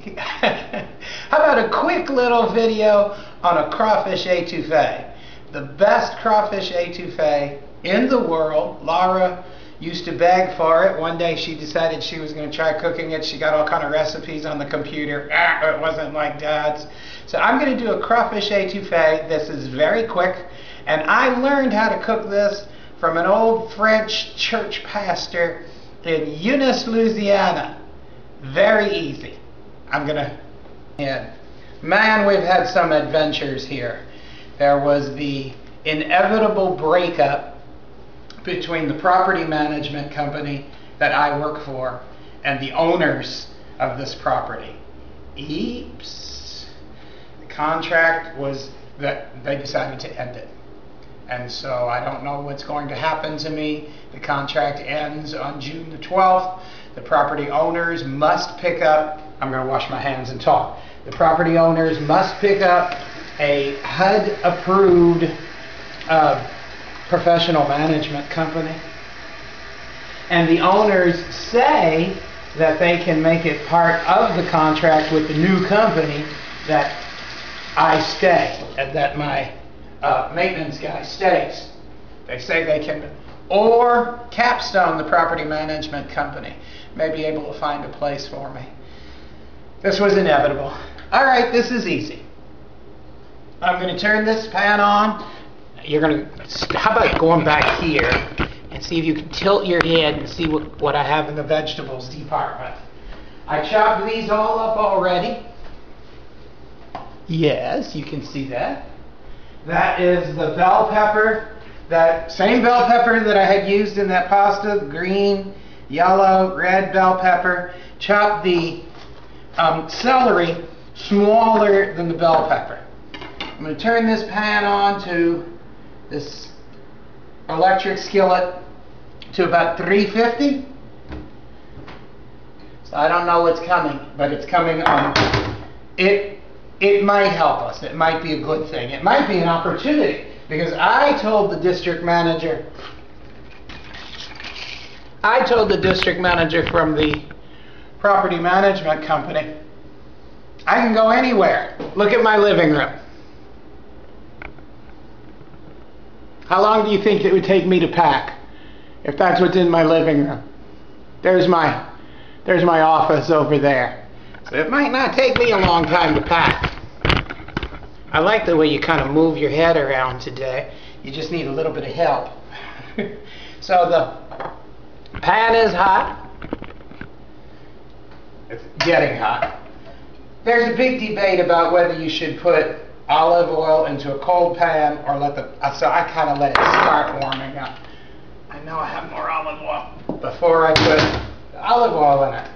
How about a quick little video on a crawfish etouffee? The best crawfish etouffee in the world. Laura used to beg for it. One day she decided she was going to try cooking it. She got all kind of recipes on the computer. It wasn't like Dad's. So I'm going to do a crawfish etouffee. This is very quick. And I learned how to cook this from an old French church pastor in Eunice, Louisiana. Very easy. I'm gonna, man, we've had some adventures here. There was the inevitable breakup between the property management company that I work for and the owners of this property. Eeps. The contract was that they decided to end it. And so I don't know what's going to happen to me. The contract ends on June the 12th. The property owners must pick up, I'm going to wash my hands and talk. The property owners must pick up a HUD-approved professional management company. And the owners say that they can make it part of the contract with the new company that I stay, that my maintenance guy stays. They say they can, or Capstone, the property management company, may be able to find a place for me. This was inevitable. All right, this is easy. I'm going to turn this pan on. You're going to, how about going back here and see if you can tilt your head and see what I have in the vegetables department. I chopped these all up already. Yes, you can see that. That is the bell pepper, that same bell pepper that I had used in that pasta, green, yellow, red bell pepper. Chop the celery smaller than the bell pepper. I'm going to turn this pan on to this electric skillet to about 350. So I don't know what's coming, but it's coming on. It might help us. It might be a good thing. It might be an opportunity, because I told the district manager from the property management company, I can go anywhere. Look at my living room. How long do you think it would take me to pack if that's what's in my living room? There's my office over there. So it might not take me a long time to pack. I like the way you kind of move your head around today. You just need a little bit of help. So the pan is hot. It's getting hot. There's a big debate about whether you should put olive oil into a cold pan or so I kind of let it start warming up. I know I have more olive oil before I put the olive oil in it.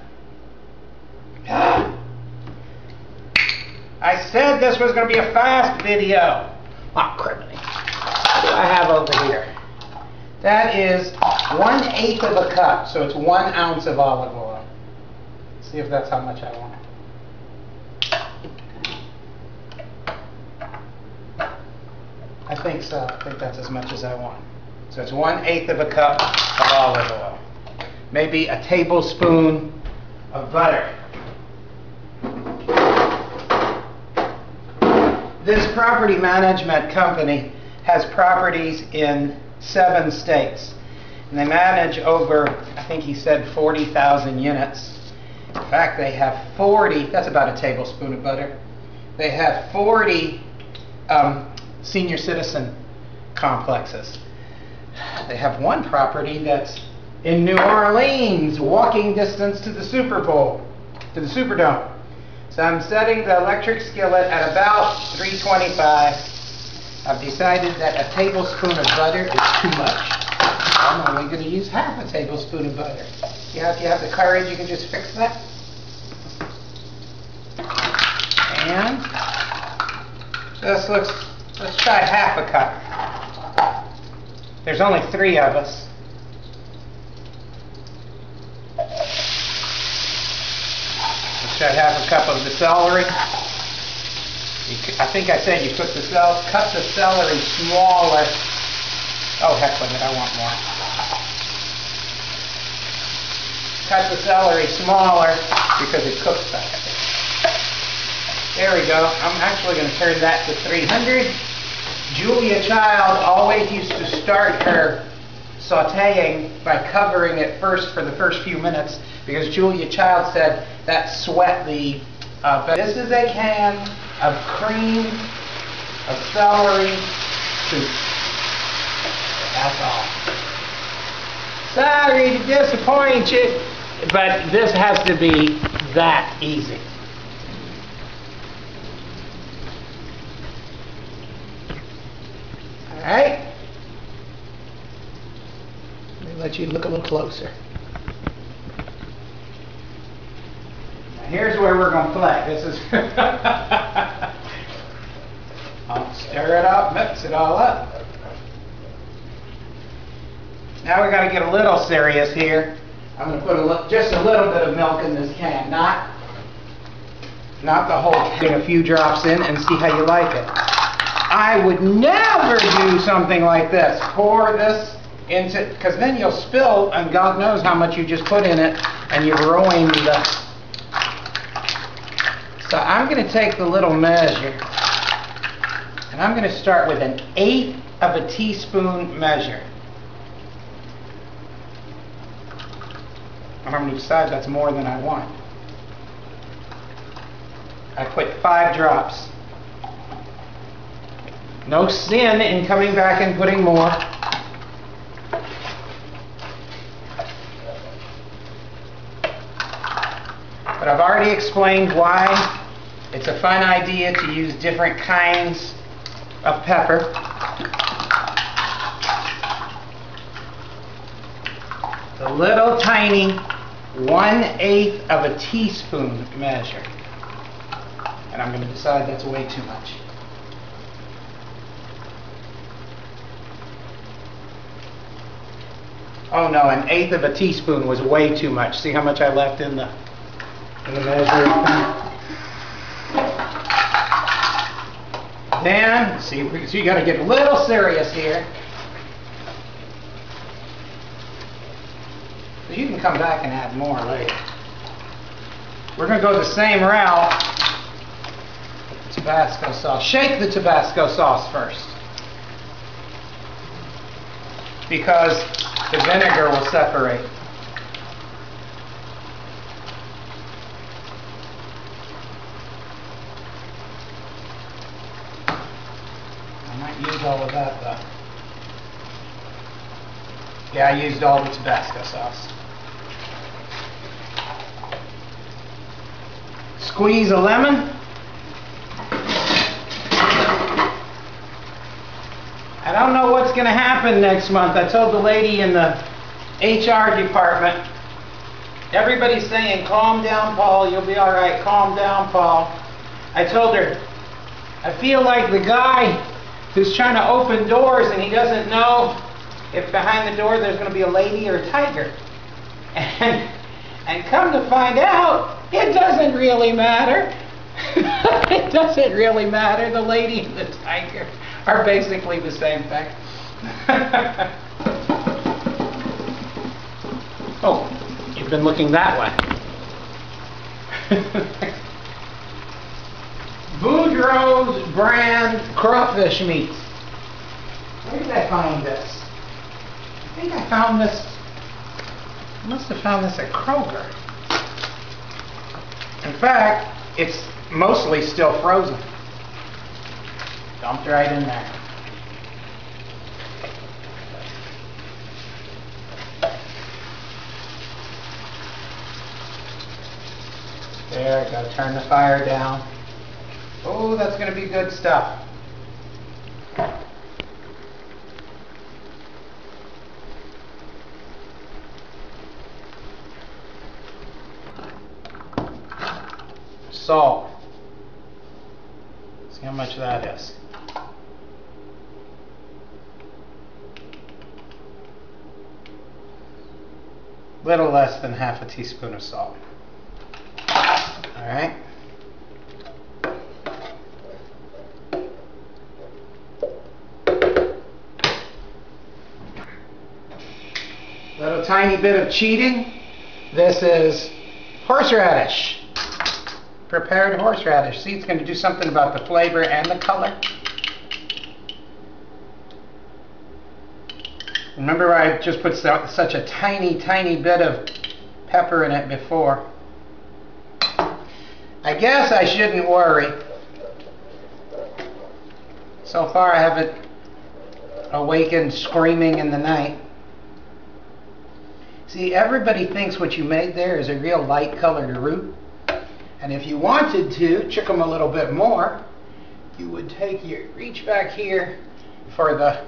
I said this was going to be a fast video. Oh, criminal. What do I have over here? That is 1/8 of a cup, so it's 1 ounce of olive oil. See if that's how much I want. I think so. I think that's as much as I want. So it's 1/8 of a cup of olive oil. Maybe a tablespoon of butter. This property management company has properties in 7 states. And they manage over, I think he said 40,000 units. In fact, they have 40, that's about a tablespoon of butter. They have 40 senior citizen complexes. They have one property that's in New Orleans, walking distance to the Super Bowl, to the Superdome. So I'm setting the electric skillet at about 325. I've decided that a tablespoon of butter is too much. I'm only going to use half a tablespoon of butter. Yeah, if you have the courage, you can just fix that. And just let's try half a cup. There's only 3 of us. Let's try half a cup of the celery. I think I said you cut the celery smaller. Oh, heck with it, I want more. Cut the celery smaller because it cooks better. There we go. I'm actually going to turn that to 300. Julia Child always used to start her sauteing by covering it first for the first few minutes because Julia Child said that sweat the this is a can of cream of celery soup. That's all. Sorry to disappoint you, but this has to be that easy. Alright? Let me let you look a little closer. Now here's where we're going to play. This is... I'll stir it up, mix it all up. Now we got to get a little serious here. I'm going to put just a little bit of milk in this can, not the whole can. Get a few drops in and see how you like it. I would never do something like this. Pour this into, because then you'll spill, and God knows how much you just put in it, and you've ruined the. So I'm going to take the little measure, and I'm going to start with 1/8 of a teaspoon measure. I'm going to decide that's more than I want. I put 5 drops. No sin in coming back and putting more. But I've already explained why it's a fun idea to use different kinds of pepper. The little tiny 1/8 of a teaspoon measure. And I'm going to decide that's way too much. Oh no, 1/8 of a teaspoon was way too much. See how much I left in the measuring thing? Then, see, so you got to get a little serious here. You can come back and add more later. We're going to go the same route with the Tabasco sauce. Shake the Tabasco sauce first, because the vinegar will separate. I might use all of that though. Yeah, I used all the Tabasco sauce. Squeeze a lemon. I don't know what's going to happen next month. I told the lady in the HR department, everybody's saying, calm down, Paul, you'll be all right, calm down, Paul. I told her, I feel like the guy who's trying to open doors and he doesn't know if behind the door there's going to be a lady or a tiger. And come to find out, it doesn't really matter. It doesn't really matter. The lady and the tiger are basically the same thing. Oh, you've been looking that way. Boudreaux's brand crawfish meat. Where did I find this? I think I found this. I must have found this at Kroger. In fact, it's mostly still frozen. Dumped right in there. There we go. Turn the fire down. Oh, that's going to be good stuff. Salt. See how much that is. Little less than half a teaspoon of salt. All right. Little tiny bit of cheating. This is horseradish. prepared horseradish. See, it's going to do something about the flavor and the color. Remember, I just put such a tiny, tiny bit of pepper in it before. I guess I shouldn't worry. So far, I haven't awakened screaming in the night. See, everybody thinks what you made there is a real light colored roux. And if you wanted to chick them a little bit more, you would reach back here for the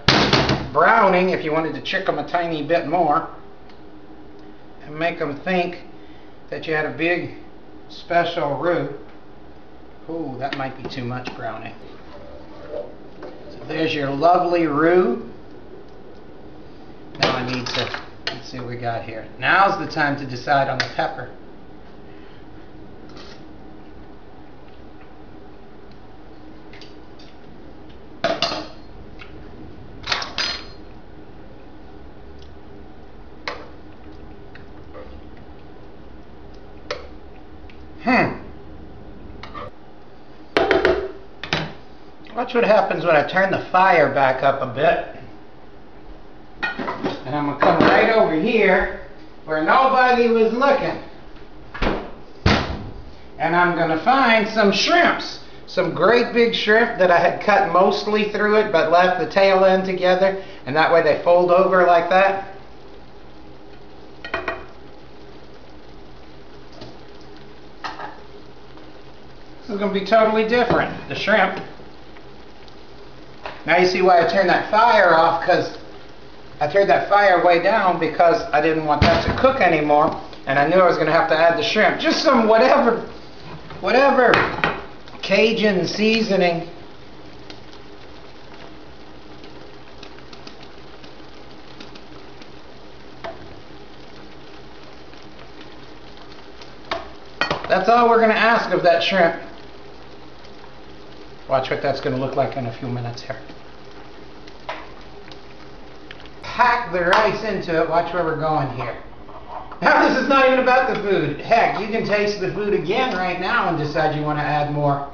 browning, if you wanted to chick them a tiny bit more, and make them think that you had a big special roux. Ooh, that might be too much browning. So there's your lovely roux. Now I need to, let's see what we got here. Now's the time to decide on the pepper. Watch what happens when I turn the fire back up a bit. And I'm going to come right over here where nobody was looking. And I'm going to find some shrimps. Some great big shrimp that I had cut mostly through it but left the tail end together. And that way they fold over like that. This is going to be totally different, the shrimp. Now you see why I turned that fire off, because I turned that fire way down because I didn't want that to cook anymore, and I knew I was going to have to add the shrimp. Just some whatever Cajun seasoning. That's all we're going to ask of that shrimp. Watch what that's going to look like in a few minutes here. Pack the rice into it. Watch where we're going here. Now this is not even about the food. Heck, you can taste the food again right now and decide you want to add more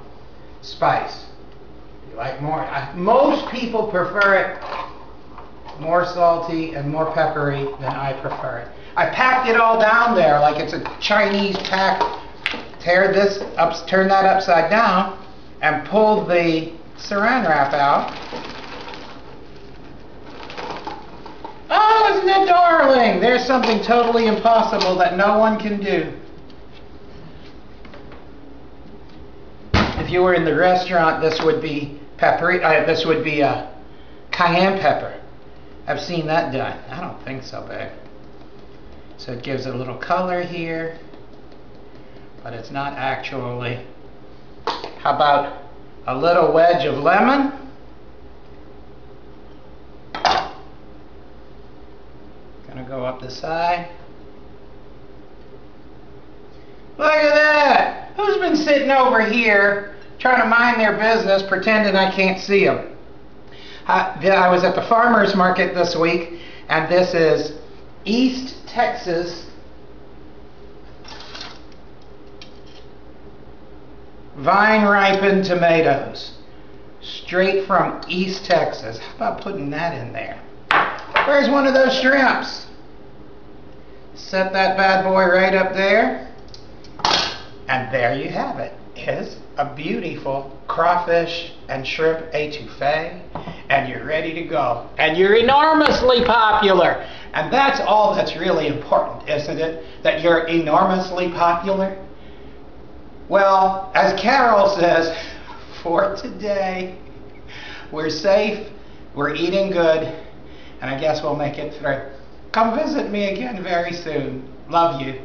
spice. You like more? Most people prefer it more salty and more peppery than I prefer it. I packed it all down there like it's a Chinese pack. Turn that upside down and pulled the saran wrap out. Oh, isn't it darling? There's something totally impossible that no one can do. If you were in the restaurant, this would be cayenne pepper. I've seen that done. I don't think so, babe. So it gives it a little color here, but it's not actually. How about a little wedge of lemon? Gonna go up the side. Look at that! Who's been sitting over here trying to mind their business, pretending I can't see them? I was at the farmer's market this week, and this is East Texas vine-ripened tomatoes, straight from East Texas. How about putting that in there? Where's one of those shrimps? Set that bad boy right up there, and there you have it. It's a beautiful crawfish and shrimp etouffee, and you're ready to go. And you're enormously popular. And that's all that's really important, isn't it? That you're enormously popular? Well, as Carol says, for today, we're safe, we're eating good, and I guess we'll make it through. Come visit me again very soon. Love you.